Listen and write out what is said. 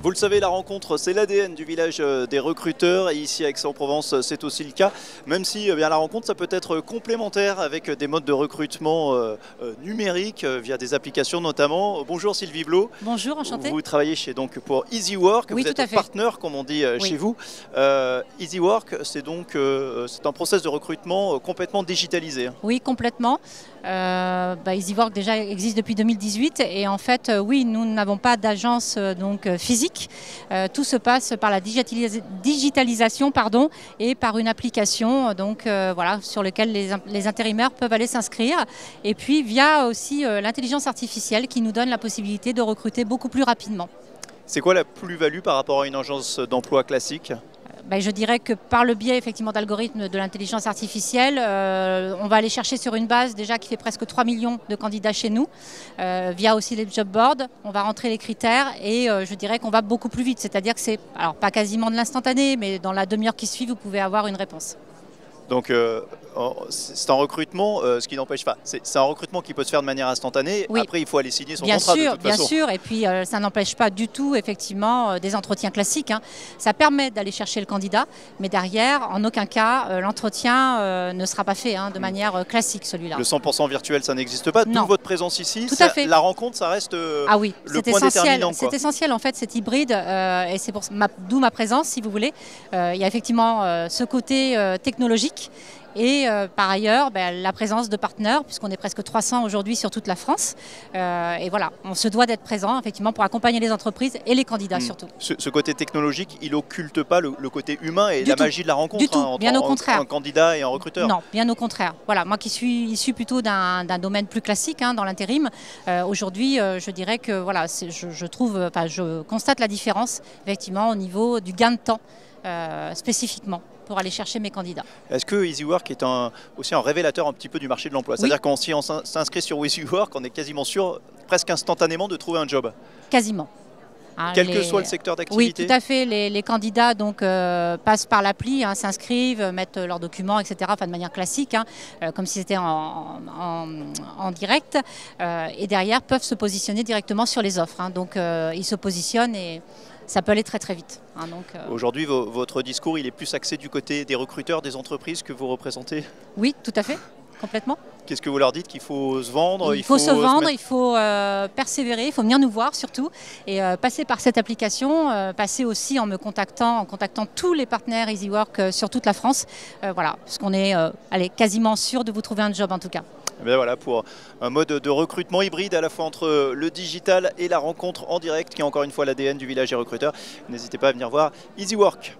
Vous le savez, la rencontre, c'est l'ADN du village des recruteurs et ici à Aix-en-Provence, c'est aussi le cas. Même si bien, la rencontre, ça peut être complémentaire avec des modes de recrutement numériques via des applications notamment. Bonjour Sylvie Blot. Bonjour, enchantée. Vous travaillez donc pour EasyWork, oui, vous êtes partenaire comme on dit chez vous. EasyWork, c'est donc c'est un process de recrutement complètement digitalisé. Oui, complètement. EasyWork déjà existe depuis 2018 et en fait, oui, nous n'avons pas d'agence physique. Tout se passe par la digitalisation et par une application voilà, sur laquelle les intérimaires peuvent aller s'inscrire. Et puis via aussi l'intelligence artificielle qui nous donne la possibilité de recruter beaucoup plus rapidement. C'est quoi la plus-value par rapport à une agence d'emploi classique ? Je dirais que par le biais effectivement d'algorithmes de l'intelligence artificielle, on va aller chercher sur une base déjà qui fait presque 3 millions de candidats chez nous, via aussi les job boards, on va rentrer les critères et je dirais qu'on va beaucoup plus vite, c'est-à-dire que c'est, alors pas quasiment de l'instantané, mais dans la demi-heure qui suit, vous pouvez avoir une réponse. Donc c'est un recrutement, ce qui n'empêche pas, c'est un recrutement qui peut se faire de manière instantanée. Oui. Après, il faut aller signer son contrat de toute façon. Bien sûr, et puis ça n'empêche pas du tout effectivement des entretiens classiques. Ça permet d'aller chercher le candidat, mais derrière, en aucun cas, l'entretien ne sera pas fait de manière classique, celui-là. Le 100% virtuel, ça n'existe pas. D'où votre présence ici. Tout à fait. La rencontre, ça reste le point déterminant. C'est essentiel en fait, cet hybride, et c'est d'où ma présence, si vous voulez. Il y a effectivement ce côté technologique. Et par ailleurs, la présence de partenaires, puisqu'on est presque 300 aujourd'hui sur toute la France. Et voilà, on se doit d'être présent effectivement pour accompagner les entreprises et les candidats surtout. Ce côté technologique, il n'occulte pas le côté humain et la magie de la rencontre entre un candidat et un recruteur. Non, bien au contraire. Voilà, moi qui suis issu plutôt d'un domaine plus classique dans l'intérim, aujourd'hui, je dirais que voilà, je constate la différence effectivement au niveau du gain de temps spécifiquement, pour aller chercher mes candidats. Est-ce que EasyWork est aussi un révélateur un petit peu du marché de l'emploi? C'est-à-dire qu'on si on s'inscrit sur EasyWork, on est quasiment sûr, presque instantanément, de trouver un job? Quasiment. Quel que soit le secteur d'activité? Oui, tout à fait. Les candidats passent par l'appli, s'inscrivent, mettent leurs documents, etc. Enfin, de manière classique, comme si c'était en direct. Et derrière, peuvent se positionner directement sur les offres. Donc, ils se positionnent et ça peut aller très très vite. Aujourd'hui, votre discours, il est plus axé du côté des recruteurs, des entreprises que vous représentez? Oui, tout à fait, complètement. Qu'est-ce que vous leur dites? Qu'il faut se vendre? Il faut se vendre, il faut persévérer, il faut venir nous voir surtout et passer par cette application, passer aussi en contactant tous les partenaires EasyWork sur toute la France. Voilà, puisqu'on est quasiment sûr de vous trouver un job en tout cas. Et voilà, pour un mode de recrutement hybride à la fois entre le digital et la rencontre en direct, qui est encore une fois l'ADN du village des recruteurs. N'hésitez pas à venir voir EasyWork.